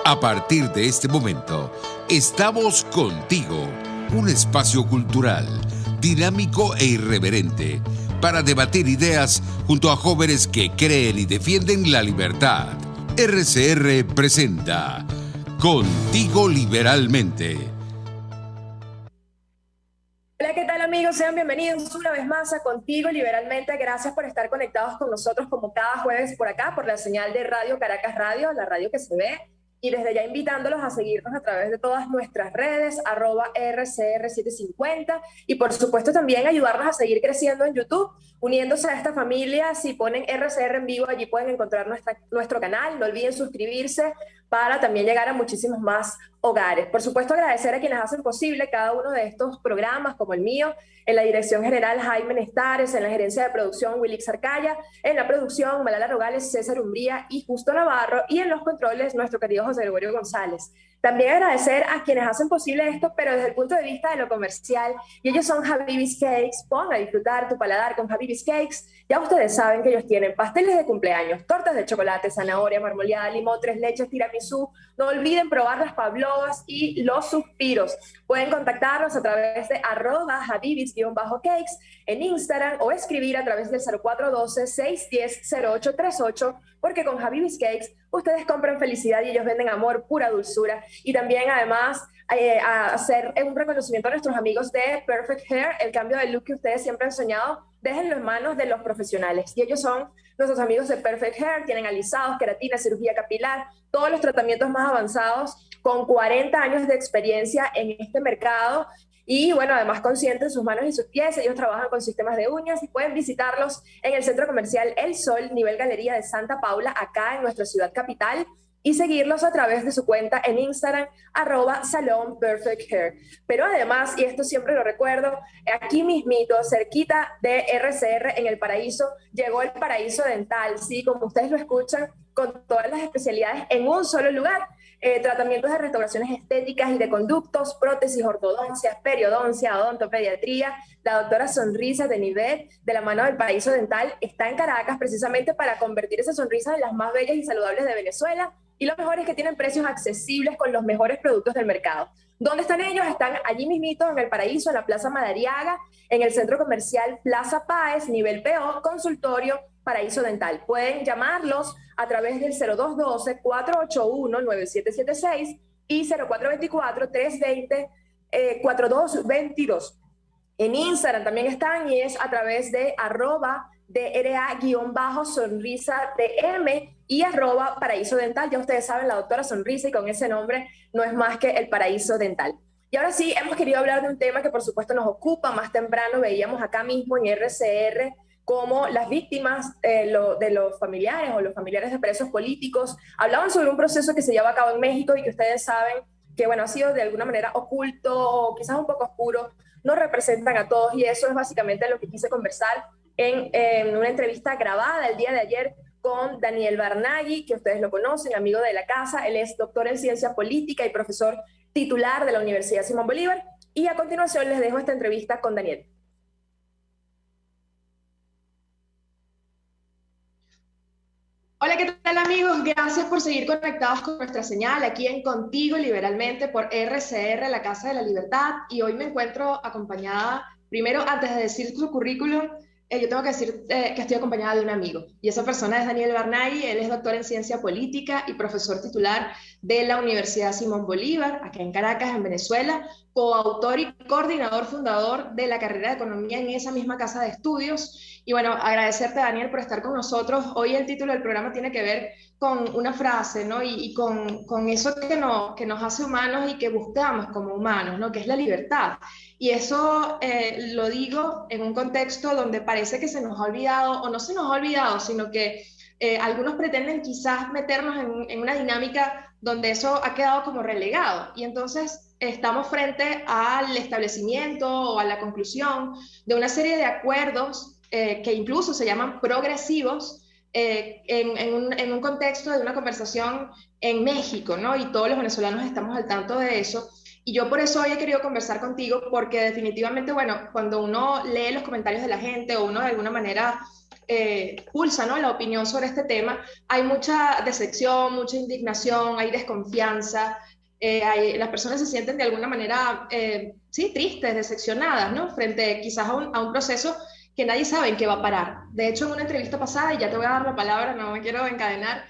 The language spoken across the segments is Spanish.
A partir de este momento, estamos contigo, un espacio cultural, dinámico e irreverente, para debatir ideas junto a jóvenes que creen y defienden la libertad. RCR presenta Contigo Liberalmente. Hola, ¿qué tal amigos? Sean bienvenidos una vez más a Contigo Liberalmente. Gracias por estar conectados con nosotros como cada jueves por acá, por la señal de Radio Caracas Radio, la radio que se ve. Y desde ya invitándolos a seguirnos a través de todas nuestras redes, @RCR750, y por supuesto también ayudarnos a seguir creciendo en YouTube, uniéndose a esta familia. Si ponen RCR en vivo, allí pueden encontrar nuestro canal. No olviden suscribirse para también llegar a muchísimos más hogares. Por supuesto, agradecer a quienes hacen posible cada uno de estos programas, como el mío, en la dirección general Jaime Nestares, en la gerencia de producción Wilix Arcaya, en la producción Malala Rogales, César Umbría y Justo Navarro, y en los controles nuestro querido José Gregorio González. También agradecer a quienes hacen posible esto, pero desde el punto de vista de lo comercial, y ellos son Habibis Cakes. Pon a disfrutar tu paladar con Habibis Cakes. Ya ustedes saben que ellos tienen pasteles de cumpleaños, tortas de chocolate, zanahoria, marmoleada, limón, tres leches, tiramisú. No olviden probar las pavlovas y los suspiros. Pueden contactarnos a través de @habibis_cakes en Instagram o escribir a través del 0412-610-0838, porque con Habibis Cakes ustedes compran felicidad y ellos venden amor, pura dulzura. Y también además a hacer un reconocimiento a nuestros amigos de Perfect Hair, el cambio de look que ustedes siempre han soñado, déjenlo en manos de los profesionales. Y ellos son nuestros amigos de Perfect Hair, tienen alisados, queratina, cirugía capilar, todos los tratamientos más avanzados, con 40 años de experiencia en este mercado. Y bueno, además consienten sus manos y sus pies. Ellos trabajan con sistemas de uñas y pueden visitarlos en el centro comercial El Sol, nivel Galería de Santa Paula, acá en nuestra ciudad capital, y seguirlos a través de su cuenta en Instagram, @salonperfecthair. Pero además, y esto siempre lo recuerdo, aquí mismito, cerquita de RCR, en El Paraíso, llegó el Paraíso Dental, sí, como ustedes lo escuchan, con todas las especialidades en un solo lugar. Tratamientos de restauraciones estéticas y de conductos, prótesis, ortodoncia, periodoncia, odontopediatría. La doctora Sonrisa de Nivet, de la mano del Paraíso Dental, está en Caracas precisamente para convertir esas sonrisas en las más bellas y saludables de Venezuela. Y lo mejor es que tienen precios accesibles con los mejores productos del mercado. ¿Dónde están ellos? Están allí mismito en El Paraíso, en la Plaza Madariaga, en el centro comercial Plaza Páez, nivel PO, consultorio Paraíso Dental. Pueden llamarlos a través del 0212-481-9776 y 0424-320-4222. En Instagram también están, y es a través de @DRA_sonrisa DM y @Paraíso Dental. Ya ustedes saben, la doctora Sonrisa, y con ese nombre no es más que el Paraíso Dental. Y ahora sí, hemos querido hablar de un tema que por supuesto nos ocupa. Más temprano veíamos acá mismo en RCR como las víctimas de los familiares o los familiares de presos políticos hablaban sobre un proceso que se lleva a cabo en México y que ustedes saben que, bueno, ha sido de alguna manera oculto o quizás un poco oscuro, no representan a todos, y eso es básicamente lo que quise conversar en una entrevista grabada el día de ayer con Daniel Barnaghi, que ustedes lo conocen, amigo de la casa. Él es doctor en ciencia política y profesor titular de la Universidad Simón Bolívar, y a continuación les dejo esta entrevista con Daniel. Hola, ¿qué tal amigos? Gracias por seguir conectados con nuestra señal aquí en Contigo Liberalmente por RCR, la Casa de la Libertad. Y hoy me encuentro acompañada, primero, antes de decir su currículum, yo tengo que decir que estoy acompañada de un amigo. Y esa persona es Daniel Barnaghi. Él es doctor en ciencia política y profesor titular de la Universidad Simón Bolívar, acá en Caracas, en Venezuela, coautor y coordinador fundador de la carrera de Economía en esa misma casa de estudios. Y bueno, agradecerte, Daniel, por estar con nosotros. Hoy el título del programa tiene que ver con una frase, ¿no? Y con eso que nos hace humanos y que buscamos como humanos, ¿no? Que es la libertad. Y eso lo digo en un contexto donde parece que se nos ha olvidado, o no se nos ha olvidado, sino que algunos pretenden quizás meternos en una dinámica donde eso ha quedado como relegado. Y entonces estamos frente al establecimiento o a la conclusión de una serie de acuerdos que incluso se llaman progresivos, en un contexto de una conversación en México, ¿no? Y todos los venezolanos estamos al tanto de eso. Y yo por eso hoy he querido conversar contigo, porque definitivamente, bueno, cuando uno lee los comentarios de la gente o uno de alguna manera pulsa, ¿no?, la opinión sobre este tema, hay mucha decepción, mucha indignación, hay desconfianza, las personas se sienten de alguna manera, sí, tristes, decepcionadas, ¿no?, frente quizás a un proceso que nadie sabe en qué va a parar. De hecho, en una entrevista pasada, y ya te voy a dar la palabra, no me quiero encadenar,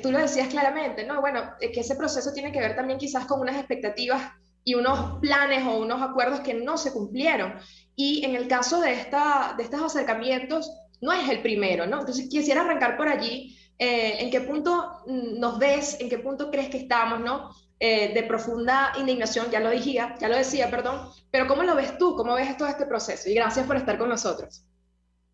tú lo decías claramente, ¿no? Bueno, que ese proceso tiene que ver también quizás con unas expectativas y unos planes o unos acuerdos que no se cumplieron. Y en el caso de estos acercamientos, no es el primero, ¿no? Entonces quisiera arrancar por allí. ¿En qué punto nos ves? ¿En qué punto crees que estamos, ¿no? De profunda indignación, ya lo decía, perdón, pero ¿cómo lo ves tú? ¿Cómo ves todo este proceso? Y gracias por estar con nosotros.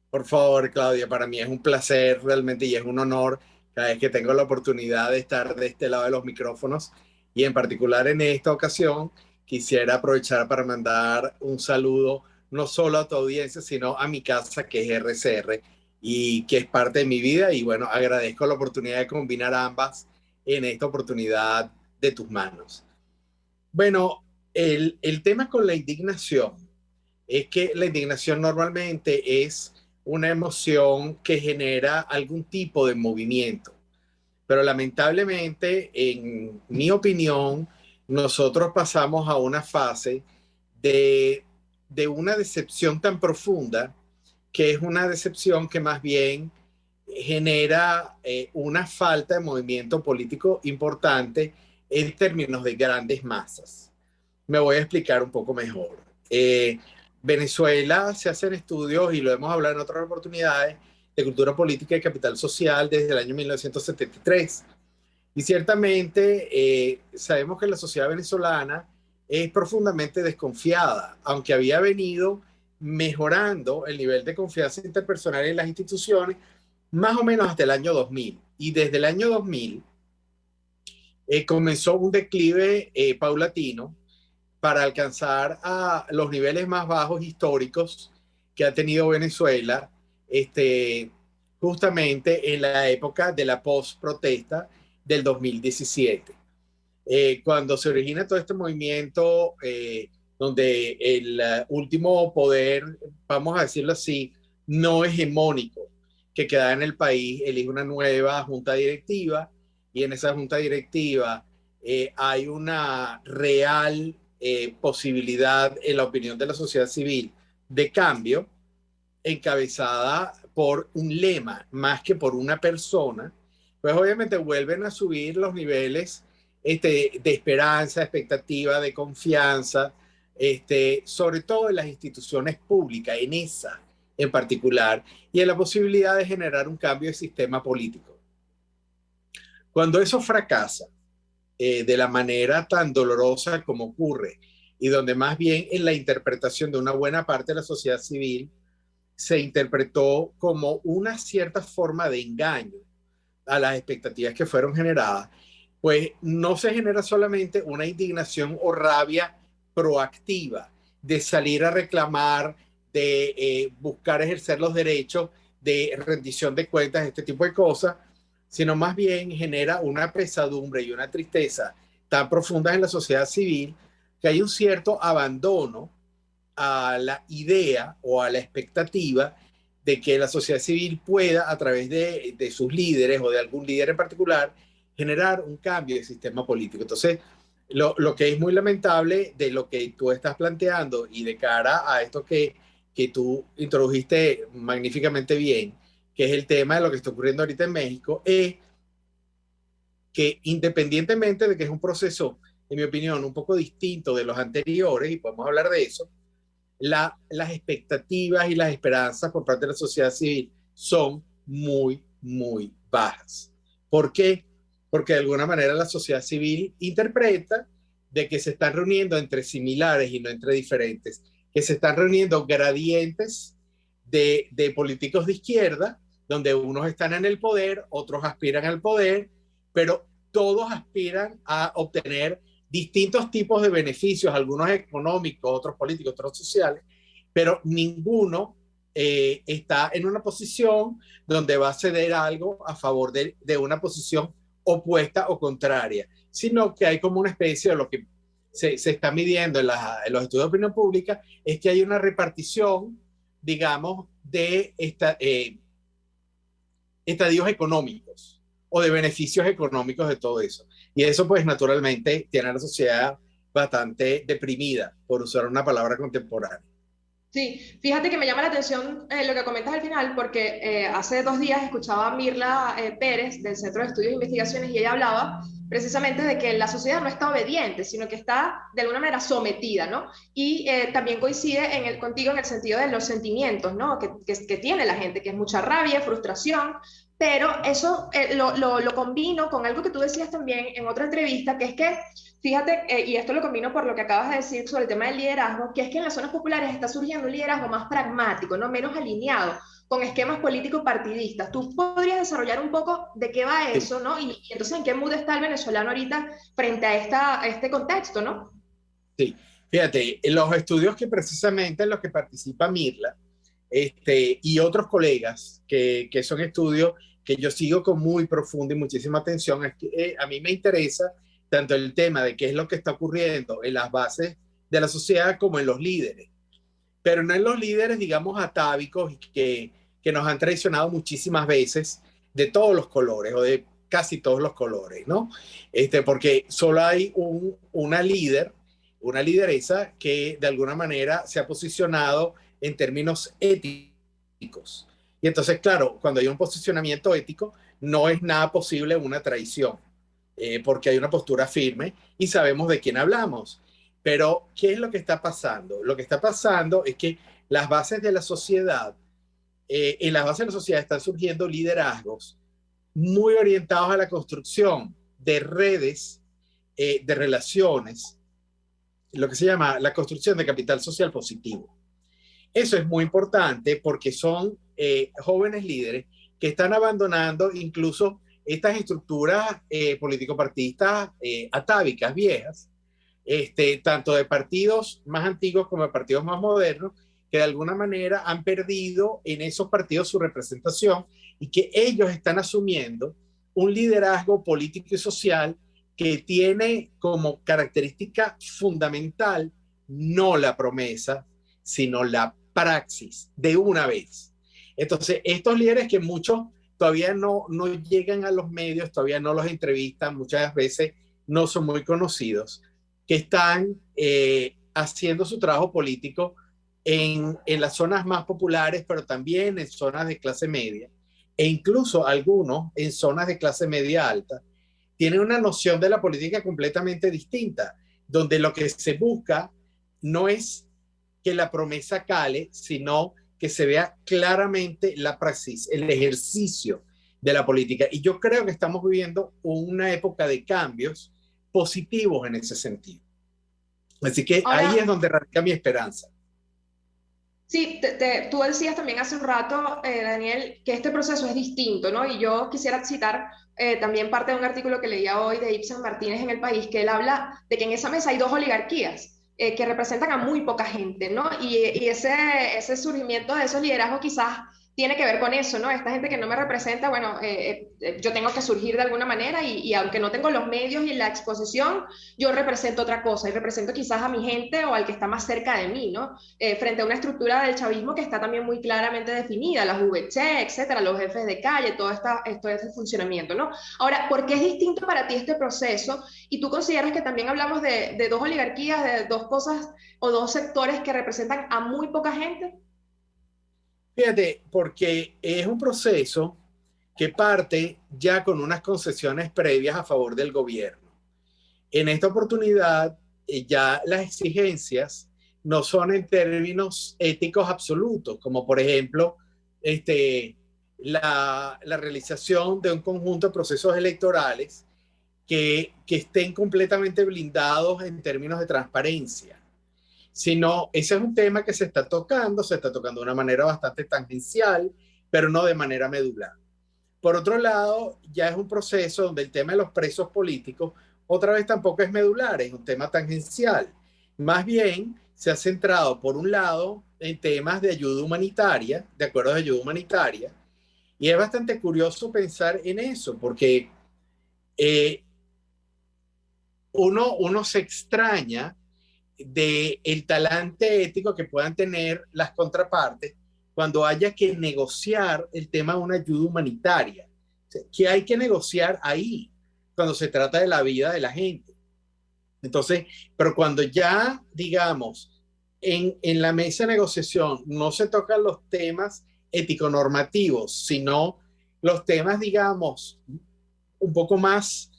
Por favor, Claudia, para mí es un placer realmente y es un honor cada vez que tengo la oportunidad de estar de este lado de los micrófonos y en particular en esta ocasión quisiera aprovechar para mandar un saludo no solo a tu audiencia, sino a mi casa que es RCR y que es parte de mi vida y bueno, agradezco la oportunidad de combinar ambas en esta oportunidad de tus manos. Bueno, el tema con la indignación es que la indignación normalmente es una emoción que genera algún tipo de movimiento. Pero lamentablemente, en mi opinión, nosotros pasamos a una fase de, de una decepción tan profunda que es una decepción que más bien genera una falta de movimiento político importante en términos de grandes masas. Me voy a explicar un poco mejor. Venezuela se hacen estudios, y lo hemos hablado en otras oportunidades, de cultura política y capital social desde el año 1973. Y ciertamente sabemos que la sociedad venezolana es profundamente desconfiada, aunque había venido mejorando el nivel de confianza interpersonal en las instituciones más o menos hasta el año 2000. Y desde el año 2000 comenzó un declive paulatino para alcanzar a los niveles más bajos históricos que ha tenido Venezuela, justamente en la época de la post-protesta del 2017. Cuando se origina todo este movimiento, donde el último poder, vamos a decirlo así, no hegemónico, que queda en el país, elige una nueva junta directiva, y en esa junta directiva hay una real posibilidad, en la opinión de la sociedad civil, de cambio, encabezada por un lema más que por una persona, pues obviamente vuelven a subir los niveles de esperanza, expectativa, de confianza, sobre todo en las instituciones públicas, en esa en particular, y en la posibilidad de generar un cambio de sistema político. Cuando eso fracasa, de la manera tan dolorosa como ocurre, y donde más bien en la interpretación de una buena parte de la sociedad civil se interpretó como una cierta forma de engaño a las expectativas que fueron generadas, pues no se genera solamente una indignación o rabia proactiva de salir a reclamar, de buscar ejercer los derechos, de rendición de cuentas, este tipo de cosas, sino más bien genera una pesadumbre y una tristeza tan profundas en la sociedad civil que hay un cierto abandono a la idea o a la expectativa de que la sociedad civil pueda, a través de sus líderes o de algún líder en particular, generar un cambio de sistema político. Entonces, lo que es muy lamentable de lo que tú estás planteando y de cara a esto que tú introdujiste magníficamente bien, que es el tema de lo que está ocurriendo ahorita en México, es que independientemente de que es un proceso, en mi opinión, un poco distinto de los anteriores, y podemos hablar de eso, las expectativas y las esperanzas por parte de la sociedad civil son muy, muy bajas. ¿Por qué? Porque de alguna manera la sociedad civil interpreta de que se están reuniendo entre similares y no entre diferentes, que se están reuniendo gradientes de políticos de izquierda, donde unos están en el poder, otros aspiran al poder, pero todos aspiran a obtener distintos tipos de beneficios, algunos económicos, otros políticos, otros sociales, pero ninguno está en una posición donde va a ceder algo a favor de una posición opuesta o contraria, sino que hay como una especie de lo que se está midiendo en los estudios de opinión pública, es que hay una repartición, digamos, de estadios económicos o de beneficios económicos de todo eso. Y eso pues naturalmente tiene a la sociedad bastante deprimida, por usar una palabra contemporánea. Sí, fíjate que me llama la atención lo que comentas al final, porque hace 2 días escuchaba a Mirla Pérez del Centro de Estudios e Investigaciones y ella hablaba precisamente de que la sociedad no está obediente, sino que está de alguna manera sometida, ¿no? Y también coincide contigo en el sentido de los sentimientos, ¿no? Que tiene la gente, que es mucha rabia, frustración, pero eso lo combino con algo que tú decías también en otra entrevista, que es que fíjate, y esto lo combino por lo que acabas de decir sobre el tema del liderazgo, que es que en las zonas populares está surgiendo un liderazgo más pragmático, ¿no? Menos alineado con esquemas políticos partidistas. ¿Tú podrías desarrollar un poco de qué va eso, ¿no? Y entonces, ¿en qué mood está el venezolano ahorita frente a este contexto, ¿no? Sí, fíjate, en los estudios que precisamente en los que participa Mirla y otros colegas, que son estudios que yo sigo con muy profunda y muchísima atención, es que a mí me interesa tanto el tema de qué es lo que está ocurriendo en las bases de la sociedad como en los líderes, pero no en los líderes, digamos, atávicos que nos han traicionado muchísimas veces de todos los colores o de casi todos los colores, ¿no? Porque solo hay una líder, una lideresa que de alguna manera se ha posicionado en términos éticos. Y entonces, claro, cuando hay un posicionamiento ético, no es nada posible una traición, porque hay una postura firme y sabemos de quién hablamos. Pero, ¿qué es lo que está pasando? Lo que está pasando es que las bases de la sociedad, en las bases de la sociedad están surgiendo liderazgos muy orientados a la construcción de redes, de relaciones, lo que se llama la construcción de capital social positivo. Eso es muy importante porque son jóvenes líderes que están abandonando incluso estas estructuras político-partidistas atávicas, viejas, tanto de partidos más antiguos como de partidos más modernos, que de alguna manera han perdido en esos partidos su representación y que ellos están asumiendo un liderazgo político y social que tiene como característica fundamental no la promesa, sino la praxis de una vez. Entonces, estos líderes que muchos todavía no llegan a los medios, todavía no los entrevistan, muchas veces no son muy conocidos, que están haciendo su trabajo político en las zonas más populares, pero también en zonas de clase media, e incluso algunos en zonas de clase media alta, tienen una noción de la política completamente distinta, donde lo que se busca no es que la promesa cale, sino que se vea claramente la praxis, el ejercicio de la política. Y yo creo que estamos viviendo una época de cambios positivos en ese sentido. Así que Ahora, ahí es donde radica mi esperanza. sí, tú decías también hace un rato, Daniel, que este proceso es distinto, ¿no? Y yo quisiera citar también parte de un artículo que leía hoy de Ibsen Martínez en El País, que él habla de que en esa mesa hay dos oligarquías que representan a muy poca gente, ¿no? Y ese surgimiento de esos liderazgos quizás tiene que ver con eso, ¿no? Esta gente que no me representa, bueno, yo tengo que surgir de alguna manera y aunque no tengo los medios y la exposición, yo represento otra cosa y represento quizás a mi gente o al que está más cerca de mí, ¿no? Frente a una estructura del chavismo que está también muy claramente definida, las VC, etcétera, los jefes de calle, todo este funcionamiento, ¿no? Ahora, ¿por qué es distinto para ti este proceso? Y tú consideras que también hablamos de dos oligarquías, de dos cosas o dos sectores que representan a muy poca gente. Fíjate, porque es un proceso que parte ya con unas concesiones previas a favor del gobierno. En esta oportunidad, ya las exigencias no son en términos éticos absolutos, como por ejemplo la realización de un conjunto de procesos electorales que estén completamente blindados en términos de transparencia, sino ese es un tema que se está tocando de una manera bastante tangencial, pero no de manera medular. Por otro lado, ya es un proceso donde el tema de los presos políticos otra vez tampoco es medular, es un tema tangencial. Más bien se ha centrado, por un lado, en temas de ayuda humanitaria, de acuerdos de ayuda humanitaria, y es bastante curioso pensar en eso, porque uno se extraña del talante ético que puedan tener las contrapartes cuando haya que negociar el tema de una ayuda humanitaria. O sea, ¿qué hay que negociar ahí cuando se trata de la vida de la gente? Entonces, pero cuando ya, digamos, en la mesa de negociación no se tocan los temas ético-normativos, sino los temas, digamos, un poco más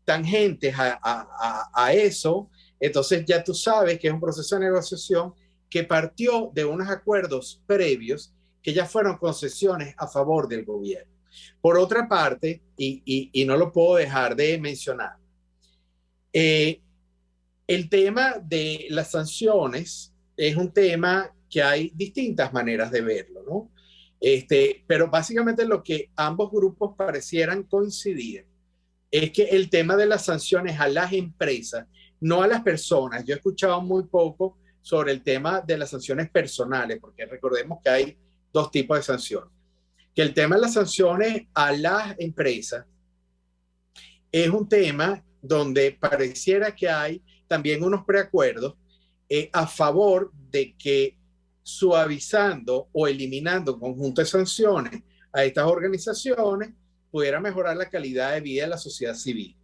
tangentes a eso, entonces ya tú sabes que es un proceso de negociación que partió de unos acuerdos previos que ya fueron concesiones a favor del gobierno. Por otra parte, y no lo puedo dejar de mencionar, el tema de las sanciones es un tema que hay distintas maneras de verlo, ¿no? Pero básicamente lo que ambos grupos parecieran coincidir es que el tema de las sanciones a las empresas, no a las personas. Yo he escuchado muy poco sobre el tema de las sanciones personales, porque recordemos que hay dos tipos de sanciones. Que el tema de las sanciones a las empresas es un tema donde pareciera que hay también unos preacuerdos a favor de que suavizando o eliminando un conjunto de sanciones a estas organizaciones pudiera mejorar la calidad de vida de la sociedad civil.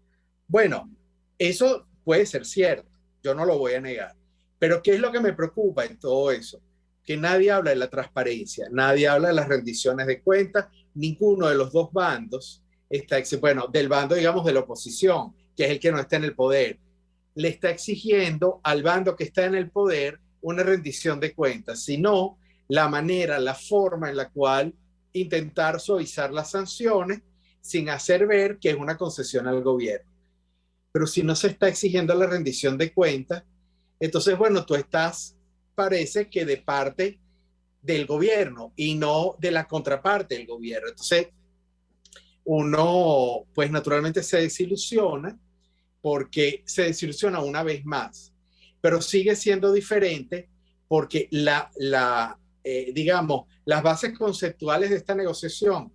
Bueno, eso puede ser cierto, yo no lo voy a negar, pero ¿qué es lo que me preocupa en todo eso? Que nadie habla de la transparencia, nadie habla de las rendiciones de cuentas, ninguno de los dos bandos está, bueno, del bando, digamos, de la oposición, que es el que no está en el poder, le está exigiendo al bando que está en el poder una rendición de cuentas, sino la manera, la forma en la cual intentar suavizar las sanciones sin hacer ver que es una concesión al gobierno. Pero si no se está exigiendo la rendición de cuentas, entonces, bueno, tú estás, parece que de parte del gobierno y no de la contraparte del gobierno. Entonces, uno, pues naturalmente se desilusiona porque se desilusiona una vez más, pero sigue siendo diferente porque digamos, las bases conceptuales de esta negociación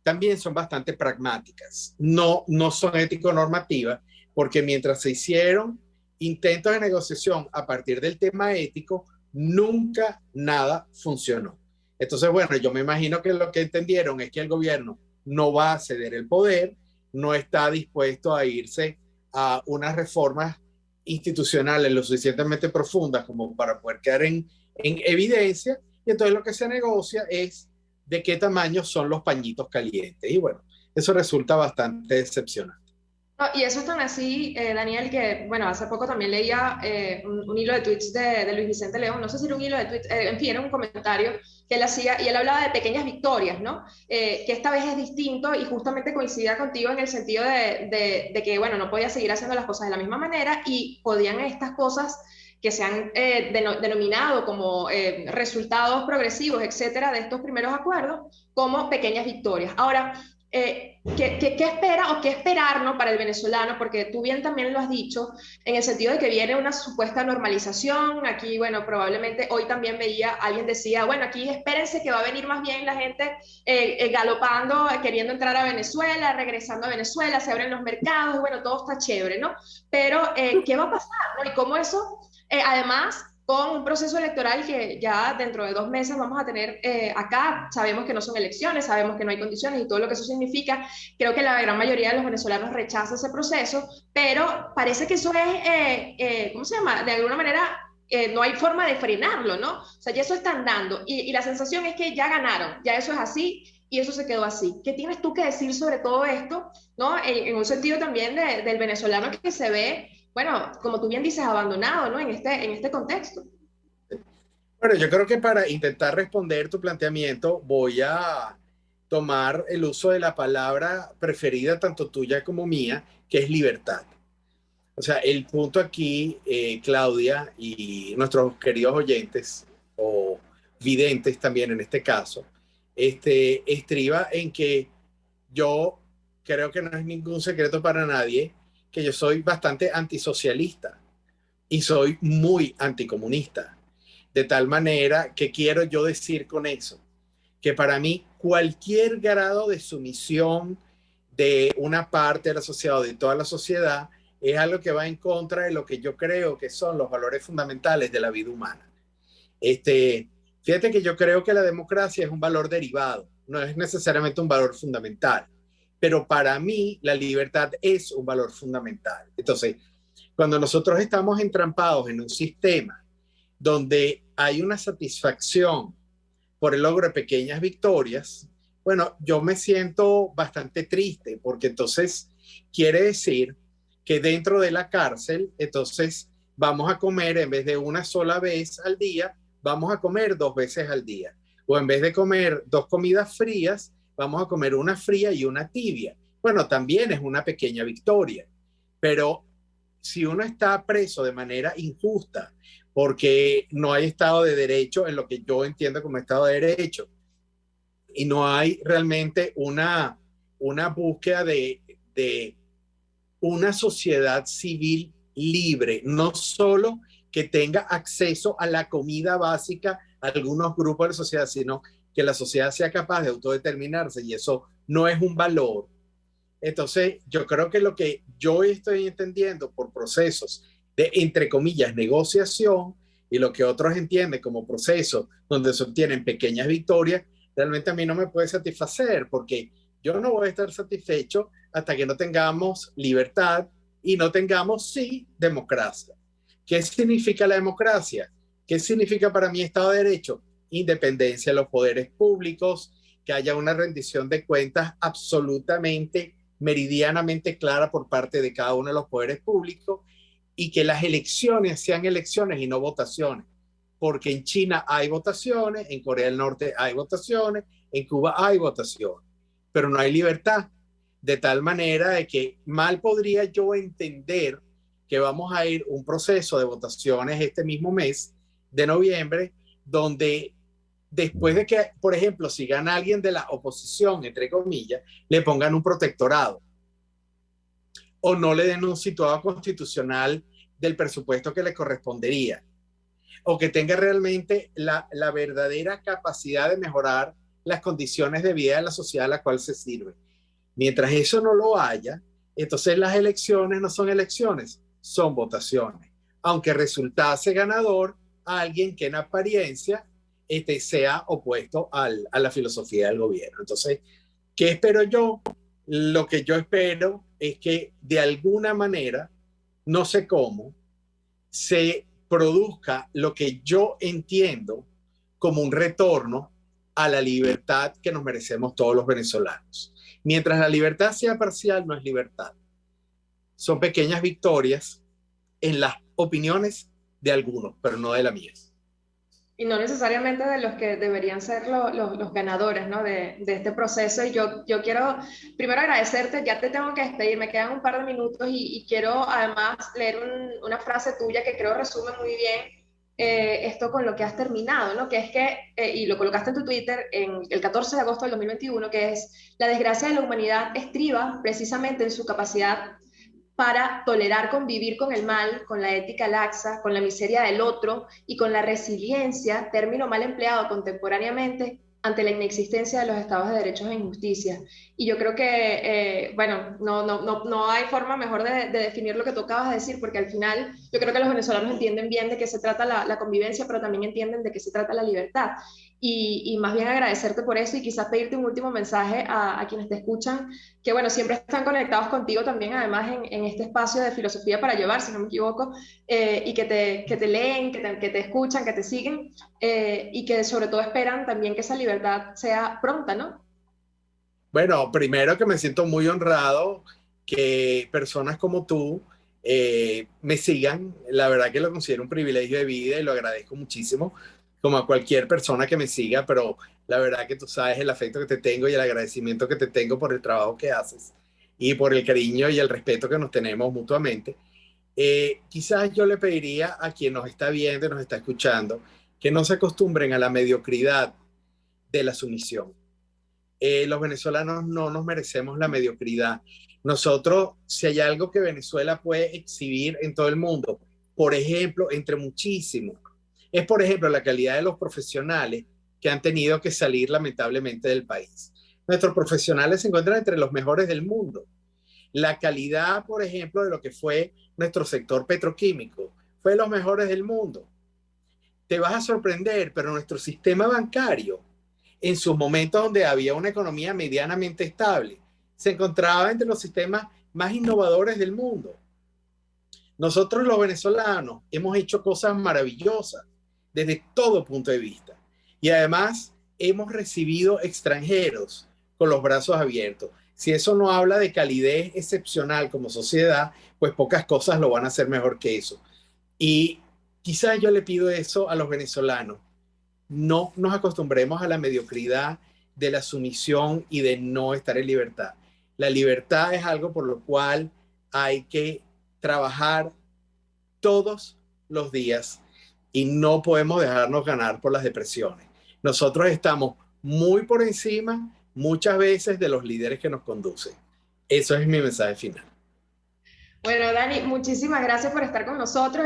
también son bastante pragmáticas, no son ético-normativas, porque mientras se hicieron intentos de negociación a partir del tema ético, nunca nada funcionó. Entonces, bueno, yo me imagino que lo que entendieron es que el gobierno no va a ceder el poder, no está dispuesto a irse a unas reformas institucionales lo suficientemente profundas como para poder quedar en evidencia, y entonces lo que se negocia es de qué tamaño son los pañitos calientes. Y bueno, eso resulta bastante decepcionante. No, y eso es tan así, Daniel, que, bueno, hace poco también leía un hilo de tweets de Luis Vicente León, no sé si era un hilo de tweets, en fin, era un comentario que él hacía, y él hablaba de pequeñas victorias, ¿no? Que esta vez es distinto y justamente coincidía contigo en el sentido de que, bueno, no podía seguir haciendo las cosas de la misma manera y podían estas cosas que se han denominado como resultados progresivos, etcétera, de estos primeros acuerdos, como pequeñas victorias. Ahora, ¿qué espera o qué esperar, ¿no?, para el venezolano? Porque tú bien también lo has dicho, en el sentido de que viene una supuesta normalización. Aquí, bueno, probablemente hoy también veía, alguien decía, bueno, aquí espérense que va a venir más bien la gente galopando, queriendo entrar a Venezuela, regresando a Venezuela, se abren los mercados, bueno, todo está chévere, ¿no? Pero, ¿qué va a pasar, ¿no? Y cómo eso, además, con un proceso electoral que ya dentro de 2 meses vamos a tener acá. Sabemos que no son elecciones, sabemos que no hay condiciones y todo lo que eso significa. Creo que la gran mayoría de los venezolanos rechaza ese proceso, pero parece que eso es, ¿cómo se llama? De alguna manera no hay forma de frenarlo, ¿no? O sea, ya eso están dando y la sensación es que ya ganaron, ya eso es así y eso se quedó así. ¿Qué tienes tú que decir sobre todo esto, ¿no? En un sentido también del venezolano que se ve, bueno, como tú bien dices, abandonado, ¿no? En este contexto. Bueno, yo creo que para intentar responder tu planteamiento voy a tomar el uso de la palabra preferida, tanto tuya como mía, que es libertad. O sea, el punto aquí, Claudia, y nuestros queridos oyentes, o videntes también en este caso, estriba en que yo creo que no es ningún secreto para nadie que yo soy bastante antisocialista y soy muy anticomunista. De tal manera que quiero yo decir con eso, que para mí cualquier grado de sumisión de una parte de la sociedad o de toda la sociedad es algo que va en contra de lo que yo creo que son los valores fundamentales de la vida humana. Fíjate que yo creo que la democracia es un valor derivado, no es necesariamente un valor fundamental, pero para mí la libertad es un valor fundamental. Entonces, cuando nosotros estamos entrampados en un sistema donde hay una satisfacción por el logro de pequeñas victorias, bueno, yo me siento bastante triste porque entonces quiere decir que dentro de la cárcel, entonces vamos a comer en vez de una sola vez al día, vamos a comer 2 veces al día. O en vez de comer 2 comidas frías, vamos a comer una fría y una tibia. Bueno, también es una pequeña victoria, pero si uno está preso de manera injusta, porque no hay Estado de Derecho en lo que yo entiendo como Estado de Derecho, y no hay realmente una búsqueda de una sociedad civil libre, no solo que tenga acceso a la comida básica a algunos grupos de la sociedad, sino que la sociedad sea capaz de autodeterminarse, y eso no es un valor. Entonces, yo creo que lo que yo estoy entendiendo por procesos de, entre comillas, negociación, y lo que otros entienden como procesos donde se obtienen pequeñas victorias, realmente a mí no me puede satisfacer, porque yo no voy a estar satisfecho hasta que no tengamos libertad y no tengamos, sí, democracia. ¿Qué significa la democracia? ¿Qué significa para mí Estado de Derecho? Independencia de los poderes públicos, que haya una rendición de cuentas absolutamente meridianamente clara por parte de cada uno de los poderes públicos, y que las elecciones sean elecciones y no votaciones, porque en China hay votaciones, en Corea del Norte hay votaciones, en Cuba hay votaciones, pero no hay libertad, de tal manera de que mal podría yo entender que vamos a ir un proceso de votaciones este mismo mes de noviembre, donde después de que, por ejemplo, si gana alguien de la oposición, entre comillas, le pongan un protectorado o no le den un situado constitucional del presupuesto que le correspondería, o que tenga realmente la verdadera capacidad de mejorar las condiciones de vida de la sociedad a la cual se sirve. Mientras eso no lo haya, entonces las elecciones no son elecciones, son votaciones, aunque resultase ganador a alguien que en apariencia sea opuesto a la filosofía del gobierno. Entonces, ¿qué espero yo? Lo que yo espero es que de alguna manera, no sé cómo, se produzca lo que yo entiendo como un retorno a la libertad que nos merecemos todos los venezolanos. Mientras la libertad sea parcial, no es libertad. Son pequeñas victorias en las opiniones de algunos, pero no de la mía. Y no necesariamente de los que deberían ser los ganadores, ¿no? De este proceso. Y yo quiero primero agradecerte, ya te tengo que despedir, me quedan un par de minutos y quiero además leer una frase tuya que creo resume muy bien esto con lo que has terminado, ¿no? Que es que, y lo colocaste en tu Twitter en el 14 de agosto del 2021, que es: la desgracia de la humanidad estriba precisamente en su capacidad para tolerar convivir con el mal, con la ética laxa, con la miseria del otro y con la resiliencia, término mal empleado contemporáneamente, ante la inexistencia de los estados de derechos e injusticia. Y yo creo que, bueno, no hay forma mejor de definir lo que tú acabas de decir, porque al final yo creo que los venezolanos entienden bien de qué se trata la convivencia, pero también entienden de qué se trata la libertad. Y más bien agradecerte por eso y quizás pedirte un último mensaje a quienes te escuchan, que bueno, siempre están conectados contigo también, además en este espacio de filosofía para llevar, si no me equivoco, y que te leen, que te escuchan, que te siguen, y que sobre todo esperan también que esa libertad sea pronta, ¿no? Bueno, primero que me siento muy honrado que personas como tú me sigan. La verdad que lo considero un privilegio de vida y lo agradezco muchísimo, como a cualquier persona que me siga, pero la verdad que tú sabes el afecto que te tengo y el agradecimiento que te tengo por el trabajo que haces y por el cariño y el respeto que nos tenemos mutuamente. Quizás yo le pediría a quien nos está viendo y nos está escuchando que no se acostumbren a la mediocridad de la sumisión. Los venezolanos no nos merecemos la mediocridad. Nosotros, si hay algo que Venezuela puede exhibir en todo el mundo, por ejemplo, entre muchísimos, es por ejemplo la calidad de los profesionales que han tenido que salir lamentablemente del país. Nuestros profesionales se encuentran entre los mejores del mundo. La calidad, por ejemplo, de lo que fue nuestro sector petroquímico, fue de los mejores del mundo. te vas a sorprender, pero nuestro sistema bancario, en sus momentos donde había una economía medianamente estable, se encontraba entre los sistemas más innovadores del mundo. Nosotros los venezolanos hemos hecho cosas maravillosas desde todo punto de vista. Y además hemos recibido extranjeros con los brazos abiertos. Si eso no habla de calidez excepcional como sociedad, pues pocas cosas lo van a hacer mejor que eso. Y quizás yo le pido eso a los venezolanos. No nos acostumbremos a la mediocridad de la sumisión y de no estar en libertad. La libertad es algo por lo cual hay que trabajar todos los días y no podemos dejarnos ganar por las depresiones. Nosotros estamos muy por encima muchas veces de los líderes que nos conducen. Eso es mi mensaje final. Bueno, Dani, muchísimas gracias por estar con nosotros.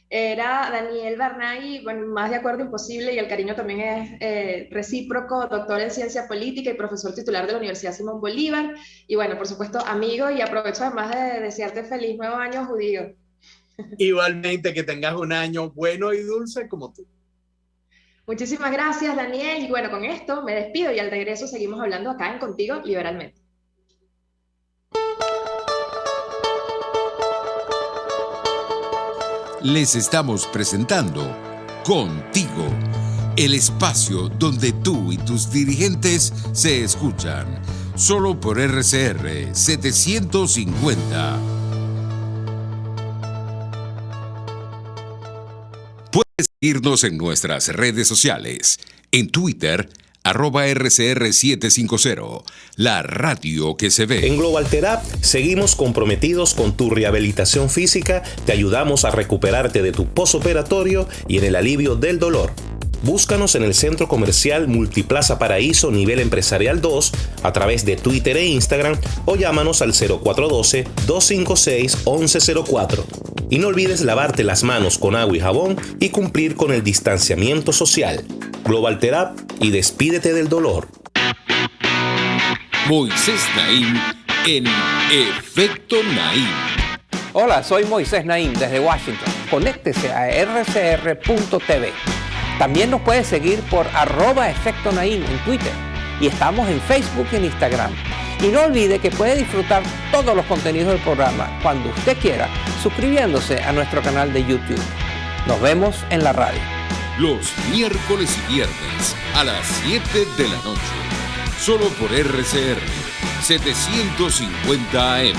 Era Daniel Barnaghi, bueno, más de acuerdo imposible, y el cariño también es recíproco, doctor en ciencia política y profesor titular de la Universidad Simón Bolívar. Y bueno, por supuesto, amigo, y aprovecho además de desearte feliz nuevo año judío. Igualmente, que tengas un año bueno y dulce como tú. Muchísimas gracias, Daniel. Y bueno, con esto me despido y al regreso seguimos hablando acá en Contigo Liberalmente. Les estamos presentando Contigo, el espacio donde tú y tus dirigentes se escuchan, solo por RCR 750. Puedes seguirnos en nuestras redes sociales, en Twitter, @RCR750, la radio que se ve. En Global Therapy seguimos comprometidos con tu rehabilitación física, te ayudamos a recuperarte de tu posoperatorio y en el alivio del dolor. Búscanos en el Centro Comercial Multiplaza Paraíso Nivel Empresarial 2 a través de Twitter e Instagram o llámanos al 0412-256-1104. Y no olvides lavarte las manos con agua y jabón y cumplir con el distanciamiento social. Global Therapy y despídete del dolor. Moisés Naim en Efecto Naim. Hola, soy Moisés Naim desde Washington. Conéctese a rcr.tv. También nos puede seguir por @Efecto Naim en Twitter. Y estamos en Facebook y en Instagram. Y no olvide que puede disfrutar todos los contenidos del programa cuando usted quiera, suscribiéndose a nuestro canal de YouTube. Nos vemos en la radio. Los miércoles y viernes a las 7 de la noche. Solo por RCR 750 AM.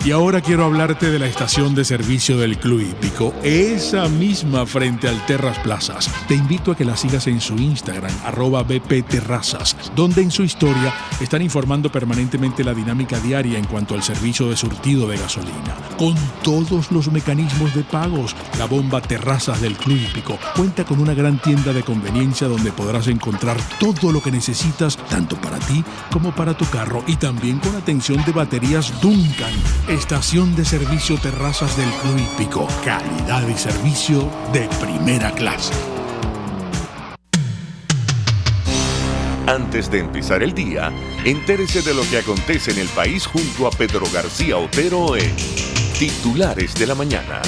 Y ahora quiero hablarte de la estación de servicio del Club Hípico, esa misma frente al Terras Plazas. Te invito a que la sigas en su Instagram, @bpterrazas, donde en su historia están informando permanentemente la dinámica diaria en cuanto al servicio de surtido de gasolina. Con todos los mecanismos de pagos, la bomba Terrazas del Club Hípico cuenta con una gran tienda de conveniencia donde podrás encontrar todo lo que necesitas, tanto para ti como para tu carro, y también con atención de baterías Duncan. Estación de servicio Terrazas del Club Hípico. Calidad y servicio de primera clase. Antes de empezar el día, entérese de lo que acontece en el país junto a Pedro García Otero en Titulares de la Mañana.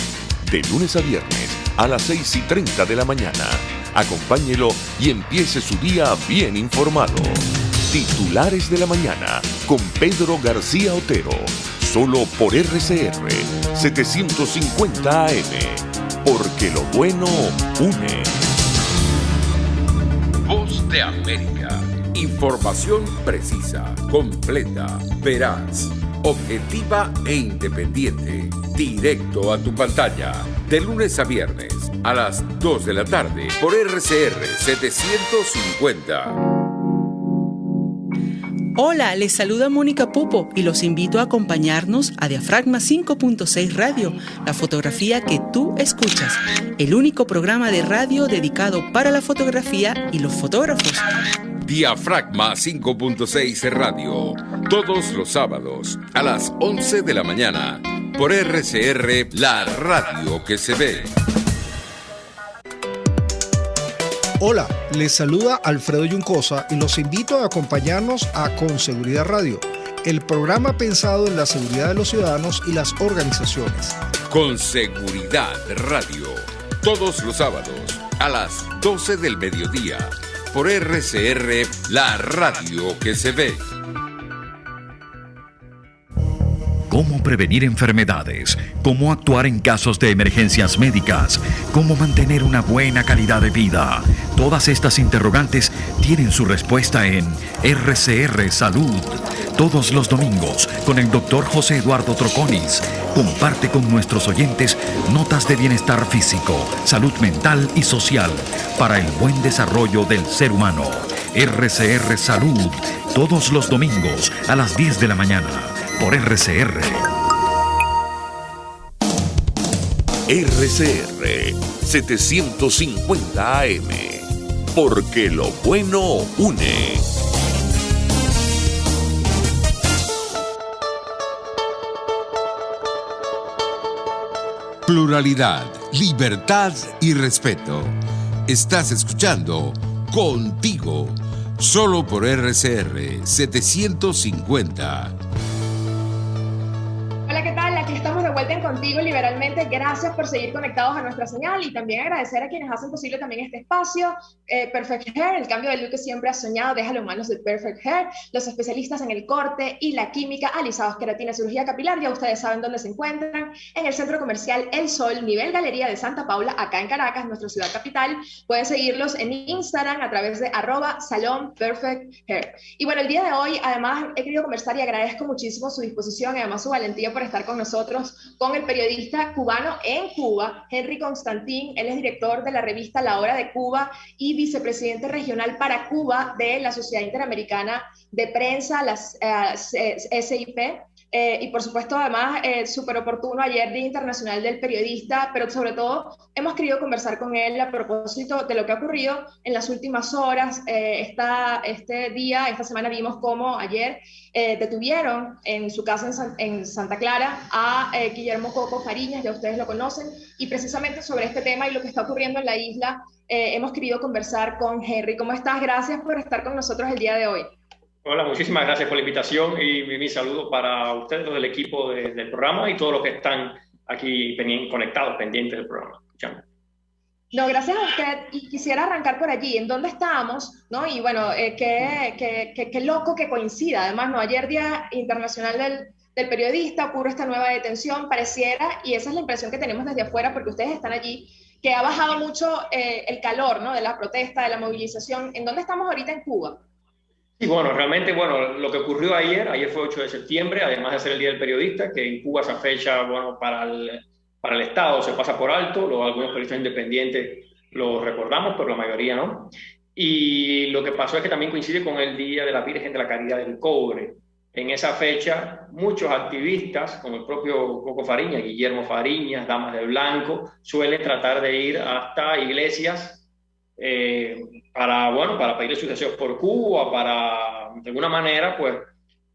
De lunes a viernes a las 6:30 de la mañana. Acompáñelo y empiece su día bien informado. Titulares de la Mañana con Pedro García Otero. Solo por RCR 750 AM. Porque lo bueno une. Voz de América. Información precisa, completa, veraz, objetiva e independiente. Directo a tu pantalla. De lunes a viernes a las 2 de la tarde por RCR 750. Hola, les saluda Mónica Pupo y los invito a acompañarnos a Diafragma 5.6 Radio, la fotografía que tú escuchas, el único programa de radio dedicado para la fotografía y los fotógrafos. Diafragma 5.6 Radio, todos los sábados a las 11 de la mañana por RCR, la radio que se ve. Hola, les saluda Alfredo Yuncosa y los invito a acompañarnos a Con Seguridad Radio, el programa pensado en la seguridad de los ciudadanos y las organizaciones. Con Seguridad Radio, todos los sábados a las 12 del mediodía por RCR, la radio que se ve. Cómo prevenir enfermedades, cómo actuar en casos de emergencias médicas, cómo mantener una buena calidad de vida. Todas estas interrogantes tienen su respuesta en RCR Salud. Todos los domingos, con el Dr. José Eduardo Troconis, comparte con nuestros oyentes notas de bienestar físico, salud mental y social para el buen desarrollo del ser humano. RCR Salud, todos los domingos a las 10 de la mañana, por RCR. RCR 750 AM, porque lo bueno une. Pluralidad, libertad y respeto. Estás escuchando Contigo, solo por RCR 750. Hola, ¿qué tal? Aquí estamos de vuelta en Contigo Liberalmente. Gracias por seguir conectados a nuestra señal y también agradecer a quienes hacen posible también este espacio. Perfect Hair, el cambio de look que siempre has soñado, déjalo en manos de Perfect Hair. Los especialistas en el corte y la química, alisados, queratina, cirugía capilar, ya ustedes saben dónde se encuentran. En el Centro Comercial El Sol, nivel Galería de Santa Paula, acá en Caracas, nuestra ciudad capital. Pueden seguirlos en Instagram a través de @salonperfecthair. Y bueno, el día de hoy, además, he querido conversar y agradezco muchísimo su disposición y además su valentía por estar con nosotros, con el periodista cubano en Cuba, Henry Constantin. Él es director de la revista La Hora de Cuba y vicepresidente regional para Cuba de la Sociedad Interamericana de Prensa, las SIP. Y por supuesto, además, súper oportuno ayer, Día Internacional del Periodista, pero sobre todo hemos querido conversar con él a propósito de lo que ha ocurrido en las últimas horas. Esta semana vimos cómo ayer detuvieron en su casa en Santa Clara a Guillermo Coco Fariñas, ya ustedes lo conocen, y precisamente sobre este tema y lo que está ocurriendo en la isla, hemos querido conversar con Henry. ¿Cómo estás? Gracias por estar con nosotros el día de hoy. Hola, muchísimas gracias por la invitación y mi saludo para ustedes, los del equipo del programa y todos los que están aquí conectados, pendientes del programa. Escuchando. No, gracias a usted. Y quisiera arrancar por allí, ¿en dónde estamos? ¿No? Y bueno, qué loco que coincida. Además, ¿no? Ayer, Día Internacional del Periodista, ocurre esta nueva detención. Pareciera, y esa es la impresión que tenemos desde afuera, porque ustedes están allí, que ha bajado mucho el calor, ¿no? De la protesta, de la movilización. ¿En dónde estamos ahorita en Cuba? Sí, bueno, realmente, lo que ocurrió ayer fue 8 de septiembre, además de ser el Día del Periodista, que en Cuba esa fecha, para el Estado se pasa por alto, algunos periodistas independientes lo recordamos, pero la mayoría no. Y lo que pasó es que también coincide con el Día de la Virgen de la Caridad del Cobre. En esa fecha, muchos activistas, como el propio Coco Fariñas, Guillermo Fariñas, Damas de Blanco, suelen tratar de ir hasta iglesias para pedir sus deseos por Cuba, para de alguna manera pues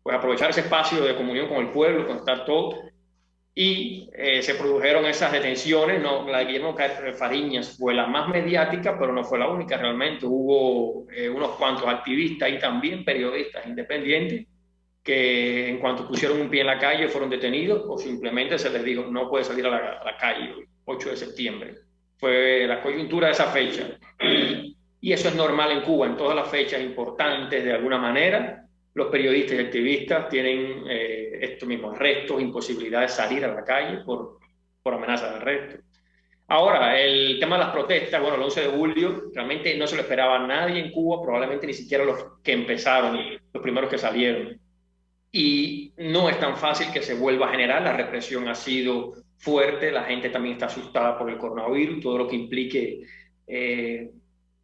aprovechar ese espacio de comunión con el pueblo, con estar todos. Y se produjeron esas detenciones. No, la de Guillermo Fariñas fue la más mediática, pero no fue la única realmente. Hubo unos cuantos activistas y también periodistas independientes que en cuanto pusieron un pie en la calle fueron detenidos o simplemente se les dijo no puede salir a la calle. 8 de septiembre fue la coyuntura de esa fecha. Y eso es normal en Cuba, en todas las fechas importantes de alguna manera. Los periodistas y activistas tienen estos mismos arrestos, imposibilidad de salir a la calle por amenaza de arresto. Ahora, el tema de las protestas, el 11 de julio realmente no se lo esperaba a nadie en Cuba, probablemente ni siquiera los que empezaron, los primeros que salieron. Y no es tan fácil que se vuelva a generar, la represión ha sido fuerte, la gente también está asustada por el coronavirus, todo lo que implique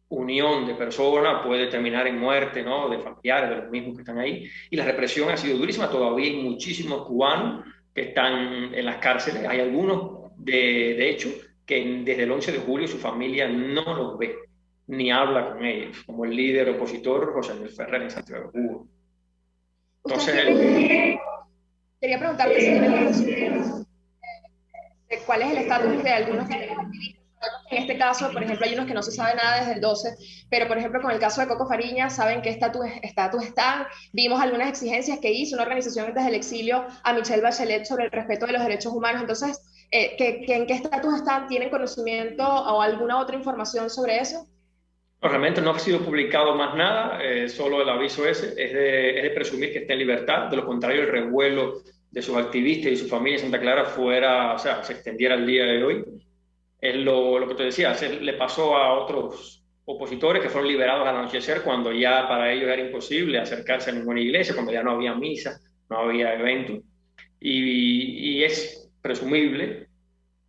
unión de personas puede terminar en muerte, ¿no? De familiares, de los mismos que están ahí, y la represión ha sido durísima. Todavía hay muchísimos cubanos que están en las cárceles, hay algunos de hecho que desde el 11 de julio su familia no los ve ni habla con ellos, como el líder opositor José Miguel Ferrer en Santiago de Cuba. Entonces, quería preguntarte cuál es el estatus de algunos de los activistas. En este caso, por ejemplo, hay unos que no se sabe nada desde el 12, pero por ejemplo, con el caso de Coco Fariñas, saben qué estatus están. Vimos algunas exigencias que hizo una organización desde el exilio a Michelle Bachelet sobre el respeto de los derechos humanos. Entonces, ¿En qué estatus están? ¿Tienen conocimiento o alguna otra información sobre eso? No, realmente no ha sido publicado más nada, solo el aviso ese, es de presumir que está en libertad. De lo contrario, el revuelo de sus activistas y su familia en Santa Clara se extendiera el día de hoy. Es lo que te decía, le pasó a otros opositores que fueron liberados al anochecer, cuando ya para ellos era imposible acercarse a ninguna iglesia, cuando ya no había misa, no había evento. Y es presumible.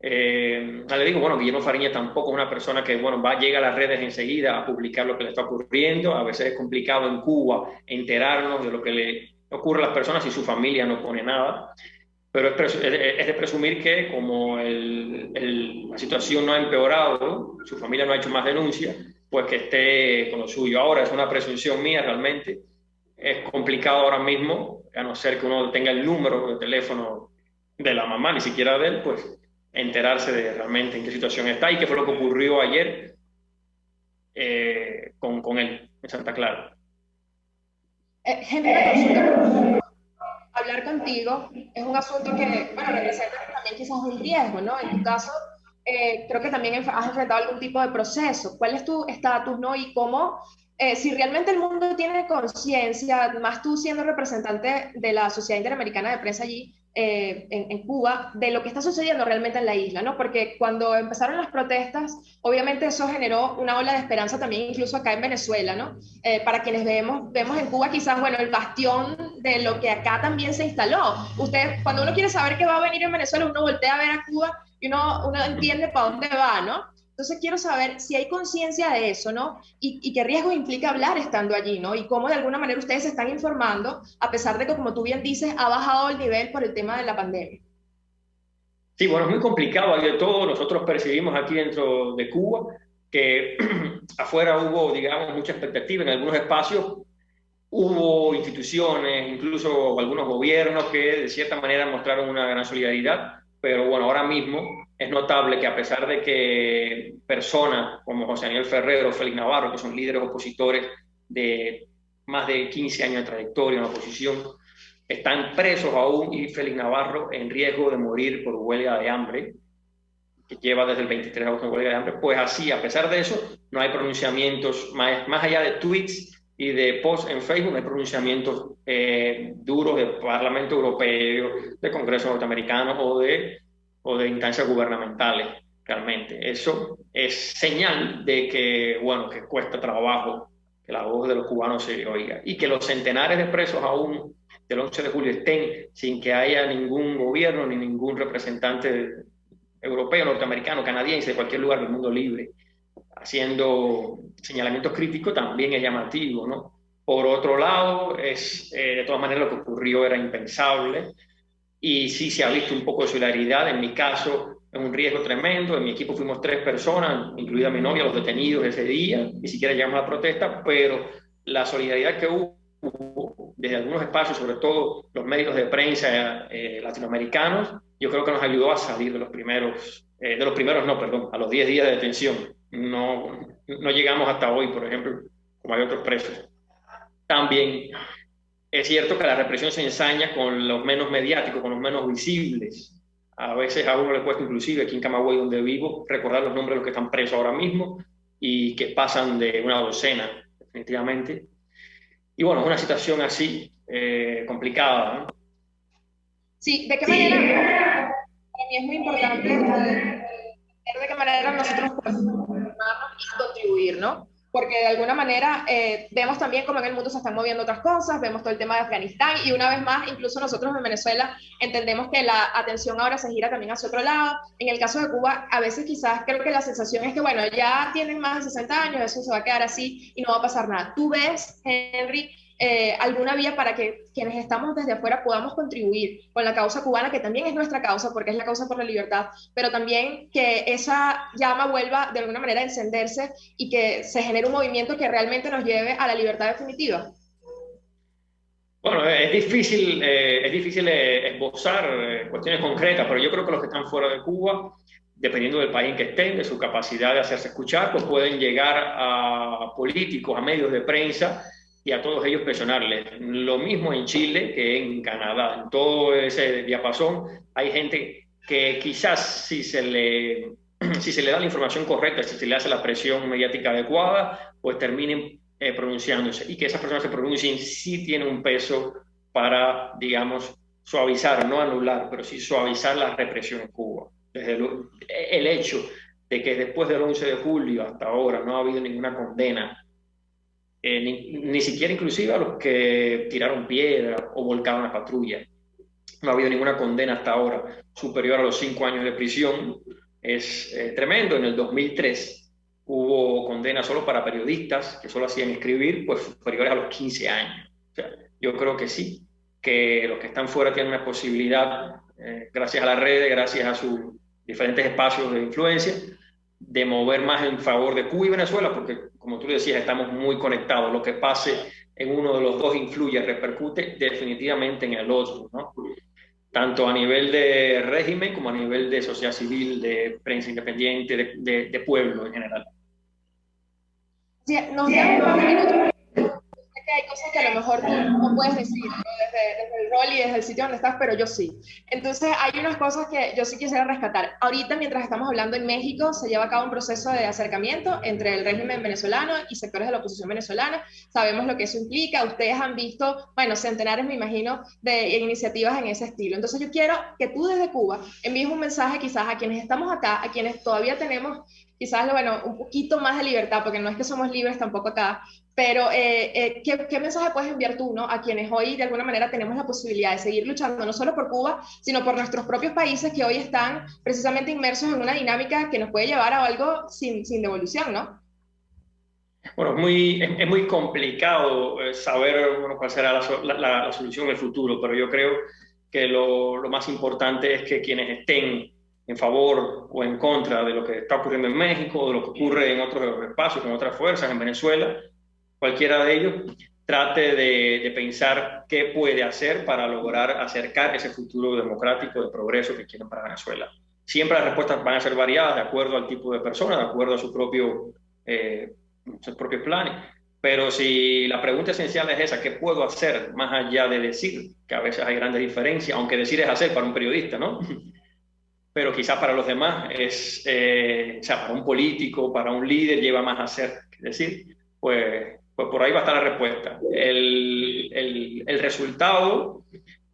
Le digo, bueno, Guillermo Fariña tampoco es una persona que, bueno, llega a las redes enseguida a publicar lo que le está ocurriendo. A veces es complicado en Cuba enterarnos de lo que le ocurre a las personas si su familia no pone nada. Pero es de presumir que como la situación no ha empeorado, su familia no ha hecho más denuncias, pues que esté con lo suyo. Ahora es una presunción mía realmente. Es complicado ahora mismo, a no ser que uno tenga el número de teléfono de la mamá, ni siquiera de él, pues enterarse de realmente en qué situación está y qué fue lo que ocurrió ayer con él en Santa Clara. Henry, una consulta. Hablar contigo es un asunto que, bueno, representa también quizás un riesgo, ¿no? En tu caso, creo que también has enfrentado algún tipo de proceso. ¿Cuál es tu estatus, no? Y cómo, si realmente el mundo tiene conciencia, más tú siendo representante de la Sociedad Interamericana de Prensa allí, en Cuba, de lo que está sucediendo realmente en la isla, ¿no? Porque cuando empezaron las protestas, obviamente eso generó una ola de esperanza también incluso acá en Venezuela, ¿no? Para quienes vemos en Cuba quizás, bueno, el bastión de lo que acá también se instaló. Cuando uno quiere saber qué va a venir en Venezuela, uno voltea a ver a Cuba y uno entiende para dónde va, ¿no? Entonces quiero saber si hay conciencia de eso, ¿no? Y qué riesgo implica hablar estando allí, ¿no? Y cómo de alguna manera ustedes se están informando, a pesar de que, como tú bien dices, ha bajado el nivel por el tema de la pandemia. Sí, bueno, es muy complicado. Hay de todo. Nosotros percibimos aquí dentro de Cuba que afuera hubo, digamos, mucha expectativa. En algunos espacios hubo instituciones, incluso algunos gobiernos que de cierta manera mostraron una gran solidaridad. Pero bueno, ahora mismo es notable que a pesar de que personas como José Daniel Ferrero, Félix Navarro, que son líderes opositores de más de 15 años de trayectoria en la oposición, están presos aún, y Félix Navarro en riesgo de morir por huelga de hambre, que lleva desde el 23 de agosto en huelga de hambre, pues así, a pesar de eso, no hay pronunciamientos, más allá de tweets y de posts en Facebook, no hay pronunciamientos duros del Parlamento Europeo, del Congreso norteamericano o de instancias gubernamentales, realmente. Eso es señal de que, bueno, que cuesta trabajo que la voz de los cubanos se oiga y que los centenares de presos aún del 11 de julio estén sin que haya ningún gobierno ni ningún representante europeo, norteamericano, canadiense, de cualquier lugar del mundo libre, haciendo señalamientos críticos, también es llamativo, ¿no? Por otro lado, de todas maneras lo que ocurrió era impensable y sí se ha visto un poco de solidaridad. En mi caso es un riesgo tremendo. En mi equipo fuimos 3 personas, incluida mi novia, los detenidos ese día, ni siquiera llegamos a la protesta, pero la solidaridad que hubo desde algunos espacios, sobre todo los medios de prensa latinoamericanos, yo creo que nos ayudó a salir de los primeros, a los 10 días de detención. No llegamos hasta hoy, por ejemplo, como hay otros presos. También es cierto que la represión se ensaña con los menos mediáticos, con los menos visibles. A veces a uno le cuesta, inclusive aquí en Camagüey, donde vivo, recordar los nombres de los que están presos ahora mismo y que pasan de una docena, definitivamente. Y bueno, es una situación así, complicada, ¿no? Sí, ¿de qué manera? Para mí es muy importante ver de qué manera nosotros podemos y contribuir, ¿no? Porque de alguna manera vemos también cómo en el mundo se están moviendo otras cosas, vemos todo el tema de Afganistán y una vez más, incluso nosotros en Venezuela entendemos que la atención ahora se gira también hacia otro lado. En el caso de Cuba, a veces quizás creo que la sensación es que, bueno, ya tienen más de 60 años, eso se va a quedar así y no va a pasar nada. ¿Tú ves, Henry, alguna vía para que quienes estamos desde afuera podamos contribuir con la causa cubana, que también es nuestra causa, porque es la causa por la libertad, pero también que esa llama vuelva de alguna manera a encenderse y que se genere un movimiento que realmente nos lleve a la libertad definitiva? Bueno, es difícil esbozar cuestiones concretas, pero yo creo que los que están fuera de Cuba, dependiendo del país en que estén, de su capacidad de hacerse escuchar, pues pueden llegar a políticos, a medios de prensa, y a todos ellos presionarles. Lo mismo en Chile que en Canadá. En todo ese diapasón hay gente que quizás si se le da la información correcta, si se le hace la presión mediática adecuada, pues terminen pronunciándose, y que esas personas se pronuncien sí tiene un peso para, digamos, suavizar, no anular, pero sí suavizar la represión en Cuba. Desde el hecho de que después del 11 de julio hasta ahora no ha habido ninguna condena, ni siquiera inclusive a los que tiraron piedra o volcaron la patrulla. No ha habido ninguna condena hasta ahora superior a los 5 años de prisión. Es tremendo. En el 2003 hubo condenas solo para periodistas que solo hacían escribir, pues superiores a los 15 años. O sea, yo creo que sí, que los que están fuera tienen una posibilidad, gracias a las redes, gracias a sus diferentes espacios de influencia, de mover más en favor de Cuba y Venezuela, porque, como tú decías, estamos muy conectados. Lo que pase en uno de los dos influye, repercute definitivamente en el otro, ¿no? Tanto a nivel de régimen como a nivel de sociedad civil, de prensa independiente, de pueblo en general. Sí, nos quedan un par de minutos. Sé que hay cosas que a lo mejor tú no puedes decir, ¿no? Desde el rol y desde el sitio donde estás, pero yo sí. Entonces hay unas cosas que yo sí quisiera rescatar. Ahorita, mientras estamos hablando en México, se lleva a cabo un proceso de acercamiento entre el régimen venezolano y sectores de la oposición venezolana. Sabemos lo que eso implica. Ustedes han visto, bueno, centenares, me imagino, de iniciativas en ese estilo. Entonces yo quiero que tú desde Cuba envíes un mensaje quizás a quienes estamos acá, a quienes todavía tenemos quizás, bueno, un poquito más de libertad, porque no es que somos libres tampoco acá, pero ¿qué mensaje puedes enviar tú, ¿no?, a quienes hoy de alguna manera tenemos la posibilidad de seguir luchando no solo por Cuba, sino por nuestros propios países que hoy están precisamente inmersos en una dinámica que nos puede llevar a algo sin devolución, ¿no? Bueno, es muy complicado saber, bueno, cuál será la solución en el futuro, pero yo creo que lo más importante es que quienes estén en favor o en contra de lo que está ocurriendo en México, o de lo que ocurre en otros espacios, con otras fuerzas, en Venezuela, cualquiera de ellos, trate de pensar qué puede hacer para lograr acercar ese futuro democrático de progreso que quieren para Venezuela. Siempre las respuestas van a ser variadas de acuerdo al tipo de persona, de acuerdo a sus propios planes. Pero si la pregunta esencial es esa, ¿qué puedo hacer más allá de decir? Que a veces hay grandes diferencias, aunque decir es hacer para un periodista, ¿no? Pero quizás para los demás o sea, para un político, para un líder lleva más a hacer que decir, pues por ahí va a estar la respuesta. El resultado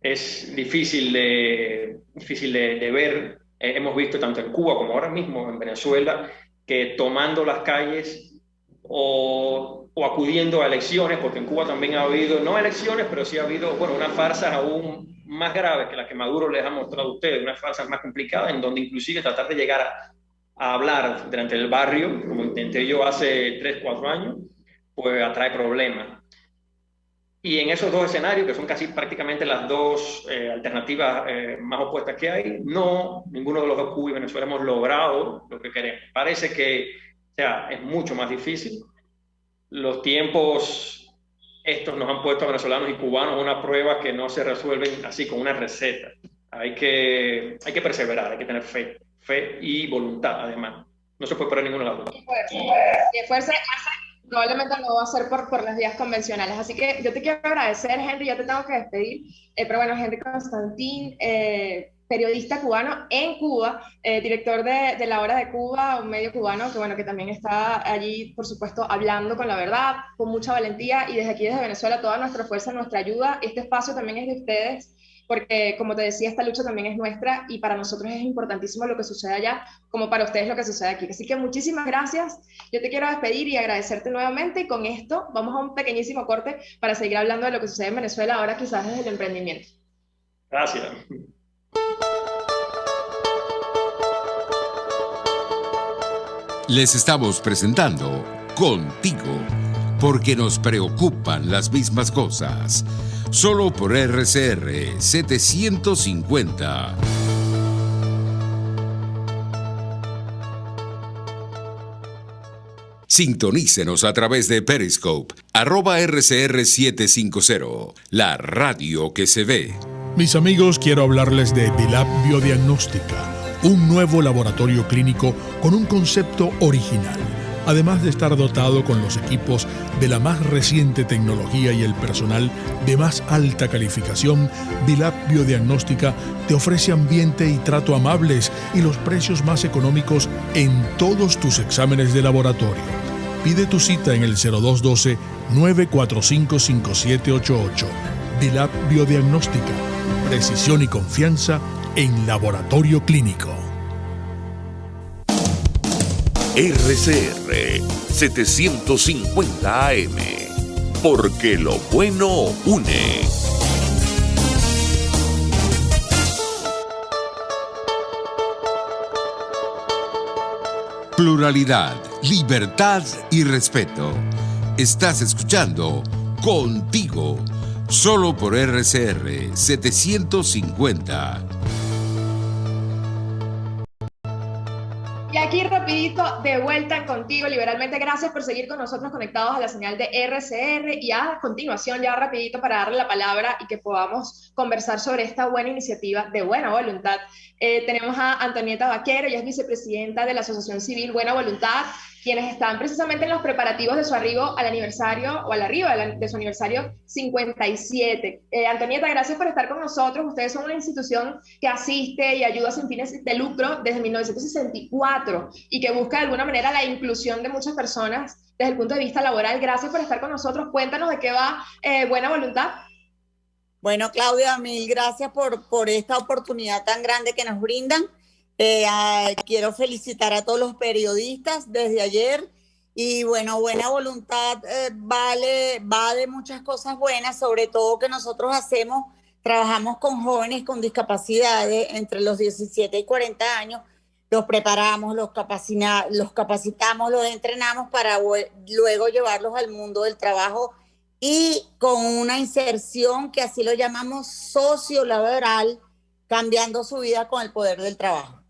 es difícil de ver. Hemos visto tanto en Cuba como ahora mismo en Venezuela que tomando las calles o acudiendo a elecciones, porque en Cuba también ha habido, no elecciones, pero sí ha habido, bueno, unas farsas aún más graves que las que Maduro les ha mostrado a ustedes, unas farsas más complicadas, en donde inclusive tratar de llegar a hablar delante del barrio, como intenté yo hace 3-4 años, pues atrae problemas. Y en esos dos escenarios, que son casi prácticamente las dos alternativas más opuestas que hay, ninguno de los dos, Cuba y Venezuela, hemos logrado lo que queremos. Parece que, o sea, es mucho más difícil. Los tiempos estos nos han puesto a venezolanos y cubanos una prueba que no se resuelven así con una receta. Hay que perseverar, hay que tener fe y voluntad, además. No se puede perder ninguna de las dos. Y fuerza probablemente no va a ser por las vías convencionales. Así que yo te quiero agradecer, Henry, yo te tengo que despedir. Pero bueno, Henry Constantín, periodista cubano en Cuba, director de La Hora de Cuba, un medio cubano que, bueno, que también está allí, por supuesto, hablando con la verdad, con mucha valentía, y desde aquí, desde Venezuela, toda nuestra fuerza, nuestra ayuda. Este espacio también es de ustedes, porque, como te decía, esta lucha también es nuestra, y para nosotros es importantísimo lo que sucede allá, como para ustedes lo que sucede aquí. Así que muchísimas gracias. Yo te quiero despedir y agradecerte nuevamente, y con esto vamos a un pequeñísimo corte para seguir hablando de lo que sucede en Venezuela ahora, quizás desde el emprendimiento. Gracias. Les estamos presentando Contigo, porque nos preocupan las mismas cosas. Solo por RCR 750. Sintonícenos a través de Periscope, @RCR750, la radio que se ve. Mis amigos, quiero hablarles de Dilab Biodiagnóstica, un nuevo laboratorio clínico con un concepto original. además de estar dotado con los equipos de la más reciente tecnología y el personal de más alta calificación, Dilab Biodiagnóstica te ofrece ambiente y trato amables y los precios más económicos en todos tus exámenes de laboratorio. Pide tu cita en el 0212-945-5788. Dilab Biodiagnóstica, precisión y confianza en laboratorio clínico. RCR 750 AM, porque lo bueno une. Pluralidad, libertad y respeto. Estás escuchando Contigo, solo por RCR 750. Y aquí rapidito, de vuelta en Contigo Liberalmente. Gracias por seguir con nosotros conectados a la señal de RCR. Y a continuación, ya rapidito para darle la palabra y que podamos conversar sobre esta buena iniciativa de buena voluntad. Tenemos a Antonieta Vaquero, ella es vicepresidenta de la Asociación Civil Buena Voluntad, quienes están precisamente en los preparativos de su arribo al aniversario, o al arribo de su aniversario 57. Antonieta, gracias por estar con nosotros. Ustedes son una institución que asiste y ayuda sin fines de lucro desde 1964 y que busca de alguna manera la inclusión de muchas personas desde el punto de vista laboral. Gracias por estar con nosotros. Cuéntanos de qué va Buena Voluntad. Bueno, Claudia, mil gracias por esta oportunidad tan grande que nos brindan. Quiero felicitar a todos los periodistas desde ayer. Y bueno, Buena Voluntad va de muchas cosas buenas, sobre todo que nosotros trabajamos con jóvenes con discapacidades entre los 17 y 40 años. Los preparamos, los capacitamos, los entrenamos para luego llevarlos al mundo del trabajo y con una inserción que así lo llamamos sociolaboral, cambiando su vida con el poder del trabajo.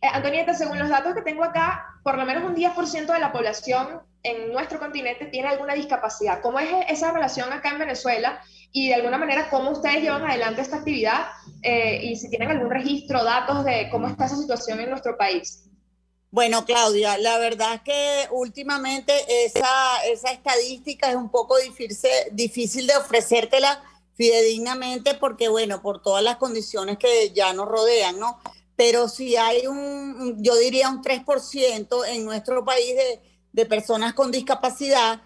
Antonieta, según los datos que tengo acá, por lo menos un 10% de la población en nuestro continente tiene alguna discapacidad. ¿Cómo es esa relación acá en Venezuela? Y de alguna manera, ¿cómo ustedes llevan adelante esta actividad? Y si tienen algún registro, datos de cómo está esa situación en nuestro país. Bueno, Claudia, la verdad es que últimamente esa estadística es un poco difícil de ofrecértela fidedignamente porque, bueno, por todas las condiciones que ya nos rodean, ¿no? Pero sí hay yo diría un 3% en nuestro país de personas con discapacidad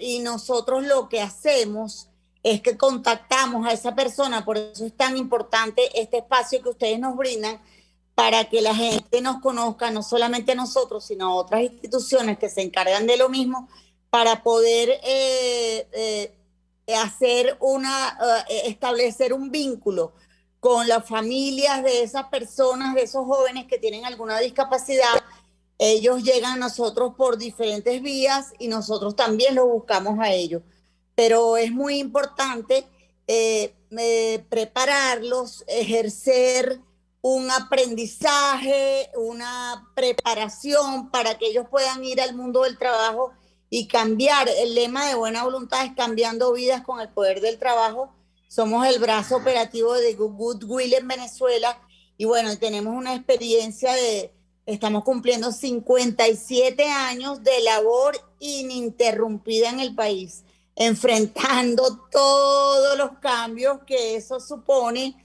y nosotros lo que hacemos es que contactamos a esa persona, por eso es tan importante este espacio que ustedes nos brindan, para que la gente nos conozca, no solamente a nosotros, sino a otras instituciones que se encargan de lo mismo, para poder establecer un vínculo con las familias de esas personas, de esos jóvenes que tienen alguna discapacidad. Ellos llegan a nosotros por diferentes vías y nosotros también los buscamos a ellos. Pero es muy importante prepararlos, ejercer un aprendizaje, una preparación para que ellos puedan ir al mundo del trabajo y cambiar. El lema de Buena Voluntad es cambiando vidas con el poder del trabajo. Somos el brazo operativo de Goodwill en Venezuela y bueno, tenemos una experiencia estamos cumpliendo 57 años de labor ininterrumpida en el país, enfrentando todos los cambios que eso supone.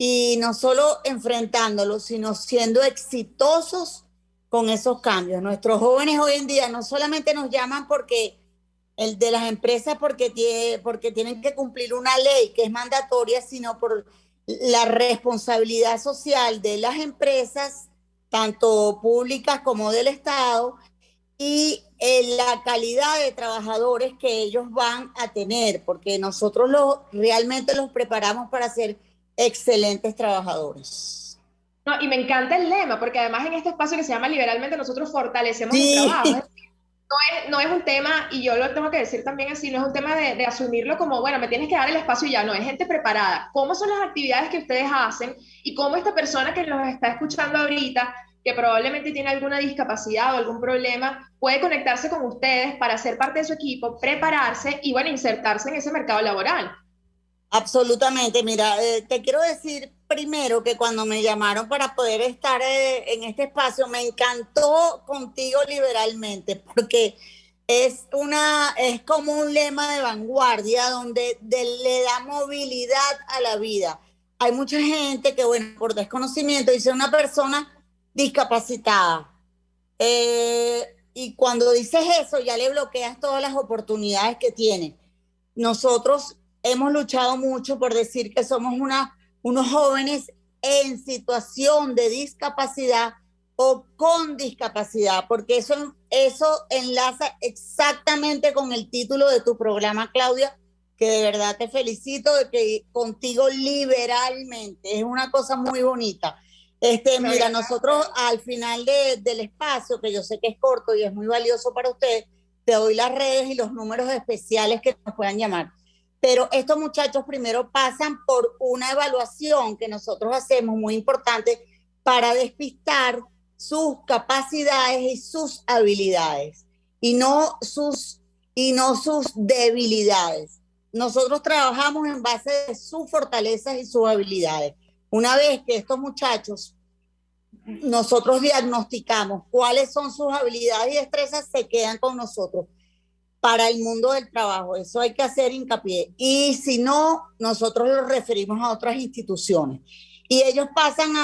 Y no solo enfrentándolos, sino siendo exitosos con esos cambios. Nuestros jóvenes hoy en día no solamente nos llaman de las empresas porque tienen que cumplir una ley que es mandatoria, sino por la responsabilidad social de las empresas, tanto públicas como del Estado, y la calidad de trabajadores que ellos van a tener, porque nosotros realmente los preparamos para ser excelentes trabajadores. No, y me encanta el lema, porque además en este espacio que se llama Liberalmente nosotros fortalecemos el trabajo. No es un tema, y yo lo tengo que decir también así, no es un tema de asumirlo como, bueno, me tienes que dar el espacio y ya, no, es gente preparada. ¿Cómo son las actividades que ustedes hacen? Y cómo esta persona que nos está escuchando ahorita, que probablemente tiene alguna discapacidad o algún problema, puede conectarse con ustedes para ser parte de su equipo, prepararse y, bueno, insertarse en ese mercado laboral. Absolutamente. Mira, te quiero decir primero que cuando me llamaron para poder estar en este espacio, me encantó Contigo Liberalmente, porque es como un lema de vanguardia donde le da movilidad a la vida. Hay mucha gente que, bueno, por desconocimiento dice una persona discapacitada. Y cuando dices eso, ya le bloqueas todas las oportunidades que tiene. Nosotros hemos luchado mucho por decir que somos unos jóvenes en situación de discapacidad o con discapacidad, porque eso enlaza exactamente con el título de tu programa, Claudia, que de verdad te felicito de que Contigo Liberalmente es una cosa muy bonita. Mira, nosotros al final del espacio, que yo sé que es corto y es muy valioso para ustedes, te doy las redes y los números especiales que nos puedan llamar. Pero estos muchachos primero pasan por una evaluación que nosotros hacemos muy importante para despistar sus capacidades y sus habilidades y no sus debilidades. Nosotros trabajamos en base de sus fortalezas y sus habilidades. Una vez que estos muchachos, nosotros diagnosticamos cuáles son sus habilidades y destrezas, se quedan con nosotros para el mundo del trabajo. Eso hay que hacer hincapié. Y si no, nosotros los referimos a otras instituciones. Y ellos pasan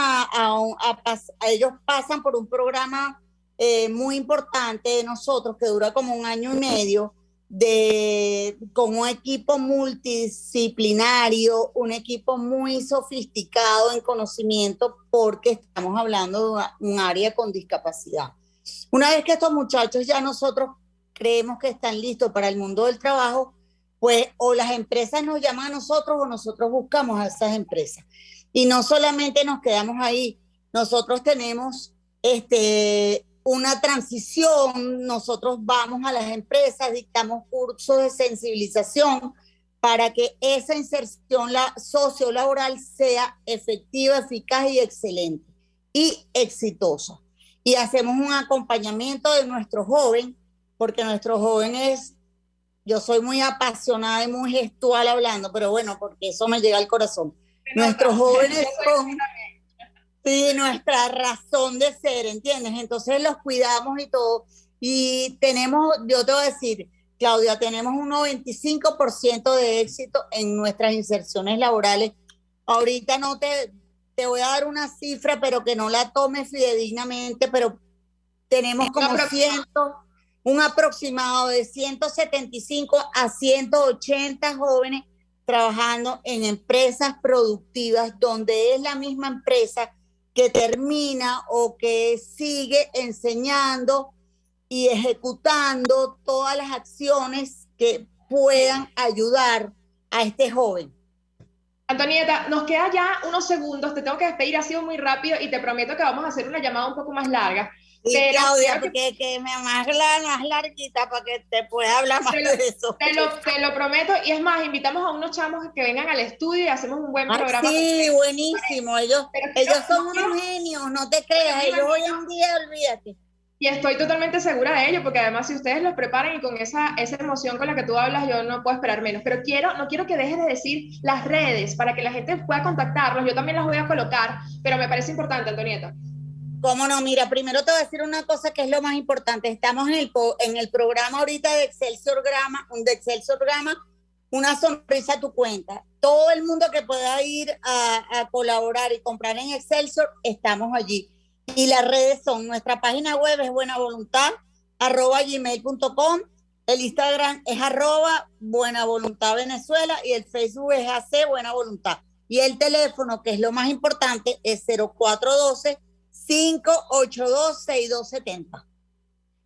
ellos pasan por un programa muy importante de nosotros que dura como 1 año y medio, con un equipo multidisciplinario, un equipo muy sofisticado en conocimiento, porque estamos hablando de un área con discapacidad. Una vez que estos muchachos ya nosotros creemos que están listos para el mundo del trabajo, pues o las empresas nos llaman a nosotros o nosotros buscamos a esas empresas. Y no solamente nos quedamos ahí, nosotros tenemos una transición, nosotros vamos a las empresas, dictamos cursos de sensibilización para que esa inserción sociolaboral sea efectiva, eficaz y excelente y exitosa. Y hacemos un acompañamiento de nuestro joven, porque nuestros jóvenes, yo soy muy apasionada y muy gestual hablando, pero bueno, porque eso me llega al corazón. Nuestros jóvenes son nuestra razón de ser, ¿entiendes? Entonces los cuidamos y todo. Y tenemos, yo te voy a decir, Claudia, tenemos un 95% de éxito en nuestras inserciones laborales. Ahorita no te voy a dar una cifra, pero que no la tome fidedignamente, pero tenemos como un aproximado de 175 a 180 jóvenes trabajando en empresas productivas, donde es la misma empresa que termina o que sigue enseñando y ejecutando todas las acciones que puedan ayudar a este joven. Antonieta, nos queda ya unos segundos, te tengo que despedir, ha sido muy rápido y te prometo que vamos a hacer una llamada un poco más larga. Sí, pero Claudia, porque que me más larguita para que te pueda hablar más de eso. Te lo prometo, y es más, invitamos a unos chamos que vengan al estudio y hacemos un buen programa. Sí, buenísimo, ellos son unos genios, no te creas, ellos hoy en día, olvídate. Y estoy totalmente segura de ello, porque además si ustedes los preparan y con esa emoción con la que tú hablas, yo no puedo esperar menos. Pero no quiero que dejes de decir las redes para que la gente pueda contactarlos. Yo también las voy a colocar, pero me parece importante, Antonieta. Cómo no, mira, primero te voy a decir una cosa que es lo más importante. Estamos en el programa ahorita de Excelsior Grama, Una Sonrisa a tu Cuenta. Todo el mundo que pueda ir a colaborar y comprar en Excelsior, estamos allí. Y las redes son, nuestra página web es buenavoluntad@gmail.com, el Instagram es @buenavoluntadvenezuela y el Facebook es AC Buena Voluntad. Y el teléfono, que es lo más importante, es 0412-582-6270.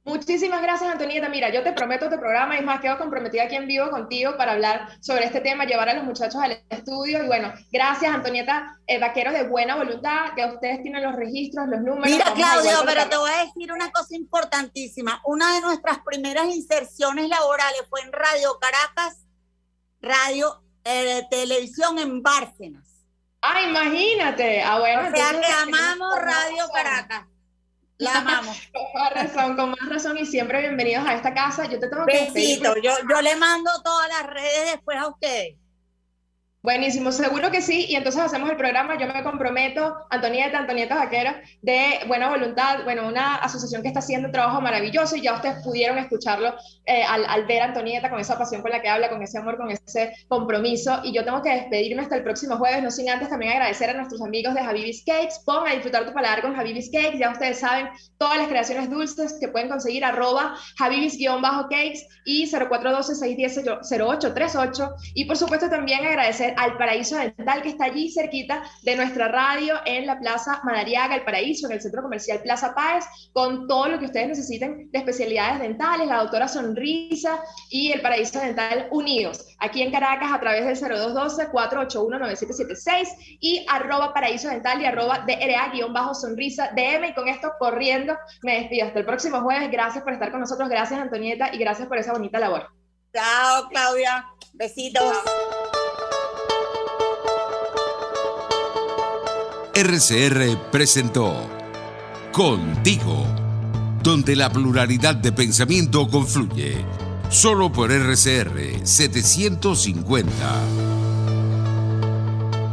Muchísimas gracias, Antonieta. Mira, yo te prometo este programa, y más, quedo comprometida aquí en vivo contigo para hablar sobre este tema, llevar a los muchachos al estudio. Y bueno, gracias, Antonieta, Vaqueros de Buena Voluntad, que ustedes tienen los registros, los números. Mira, Claudio, pero te voy a decir una cosa importantísima. Una de nuestras primeras inserciones laborales fue en Radio Caracas, televisión en Bárcenas. Ah, imagínate. Ah, bueno. O sea, que amamos Radio Caracas. La amamos. Con más razón, y siempre bienvenidos a esta casa. Yo te tengo que besito. Yo le mando todas las redes después a ustedes. Bueno, Buenísimo, seguro que sí, y entonces hacemos el programa. Yo me comprometo, Antonieta Vaquero, de Buena Voluntad, bueno, una asociación que está haciendo un trabajo maravilloso, y ya ustedes pudieron escucharlo al ver a Antonieta con esa pasión con la que habla, con ese amor, con ese compromiso. Y yo tengo que despedirme hasta el próximo jueves, no sin antes también agradecer a nuestros amigos de Habibis Cakes. Pon a disfrutar tu paladar con Habibis Cakes. Ya ustedes saben todas las creaciones dulces que pueden conseguir, @Habibis_Cakes y 0412-610-0838. Y por supuesto también agradecer al Paraíso Dental, que está allí cerquita de nuestra radio, en la Plaza Madariaga, El Paraíso, en el Centro Comercial Plaza Páez, con todo lo que ustedes necesiten de especialidades dentales, la doctora Sonrisa y el Paraíso Dental unidos, aquí en Caracas, a través del 0212-481-9776 y @Paraíso Dental y @DRA_Sonrisa DM. Y con esto, corriendo, me despido. Hasta el próximo jueves. Gracias por estar con nosotros. Gracias, Antonieta, y gracias por esa bonita labor. Chao, Claudia. Besitos. RCR presentó Contigo, donde la pluralidad de pensamiento confluye, solo por RCR 750.